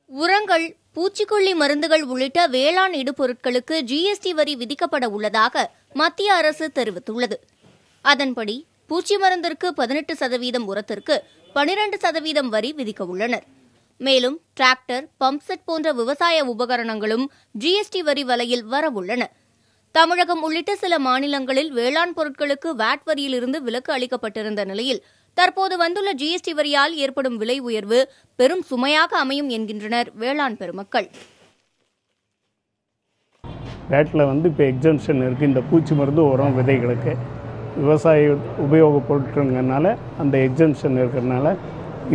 உரங்கள், பூச்சிக்கொல்லி மருந்துகள் உள்ளிட்ட வேளாண் இடுபொருட்களுக்கு ஜிஎஸ்டி வரி விதிக்கப்பட உள்ளதாக மத்திய அரசு தெரிவித்துள்ளது. அதன்படி பூச்சி மருந்திற்கு 18%, உரத்திற்கு 12% வரி விதிக்க உள்ளனர். மேலும் டிராக்டர், பம்ப்செட் போன்ற விவசாய உபகரணங்களும் ஜிஎஸ்டி வரி வலையில் வரவுள்ளன. தமிழகம் உள்ளிட்ட சில மாநிலங்களில் வேளாண் பொருட்களுக்கு வாட் வரியிலிருந்து விலக்கு அளிக்கப்பட்டிருந்த நிலையில் தற்போது வந்துள்ள ஜிஎஸ்டி வரியால் ஏற்படும் விலை உயர்வு பெரும் சுமையாக அமையும் என்கின்றனர் வேளாண் பெருமக்கள். வேட்டில் இப்போ எக்ஸம்ஷன் இருக்குது. இந்த பூச்சி மருந்து, உரம், விதைகளுக்கு விவசாய உபயோகப் பொருட்கள்னால அந்த எக்ஸம்ஷன் இருக்கிறதுனால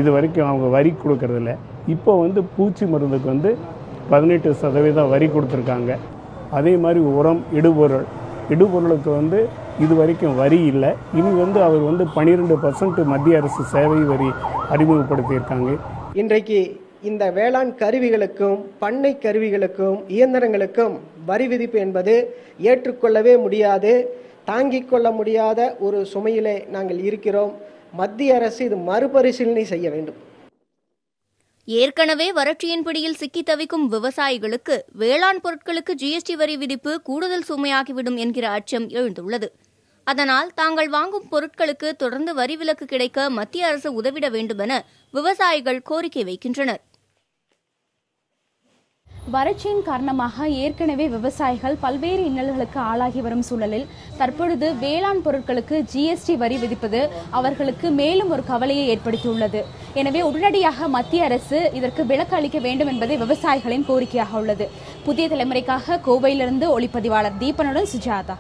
இது வரைக்கும் அவங்க வரி கொடுக்கறதில்ல. இப்போ பூச்சி மருந்துக்கு 18% வரி கொடுத்துருக்காங்க. அதே மாதிரி உரம், இடுபொருளுக்கு இது வரைக்கும் வரி இல்லை. இனி அவர் 12% மத்திய அரசு சேவை வரி அறிமுகப்படுத்தியிருக்காங்க. இன்றைக்கு இந்த வேளாண் கருவிகளுக்கும், பண்ணை கருவிகளுக்கும், இயந்திரங்களுக்கும் வரி விதிப்பு என்பது ஏற்றுக்கொள்ளவே முடியாது, தாங்கிக் கொள்ள முடியாத ஒரு சுமையிலே நாங்கள் இருக்கிறோம். மத்திய அரசு இது மறுபரிசீலனை செய்ய வேண்டும். ஏற்கனவே வறட்சியின் பிடியில் சிக்கி தவிக்கும் விவசாயிகளுக்கு வேளாண் பொருட்களுக்கு ஜிஎஸ்டி வரி விதிப்பு கூடுதல் சுமையாகிவிடும் என்கிற அச்சம் எழுந்துள்ளது. அதனால் தாங்கள் வாங்கும் பொருட்களுக்கு தொடர்ந்து வரி விலக்கு கிடைக்க மத்திய அரசு உதவிட வேண்டுமென விவசாயிகள் கோரிக்கை வைக்கின்றனர். வறட்சியின் காரணமாக ஏற்கனவே விவசாயிகள் பல்வேறு இன்னல்களுக்கு ஆளாகி வரும் சூழலில் தற்பொழுது வேளாண் பொருட்களுக்கு ஜிஎஸ்டி வரி விதிப்பது அவர்களுக்கு மேலும் ஒரு கவலையை ஏற்படுத்தியுள்ளது. எனவே உடனடியாக மத்திய அரசு இதற்கு விலக்கு அளிக்க வேண்டும் என்பதே விவசாயிகளின் கோரிக்கையாக உள்ளது. புதிய தலைமுறைக்காக கோவையிலிருந்து ஒளிப்பதிவாளர் தீபனுடன் சுஜாதா.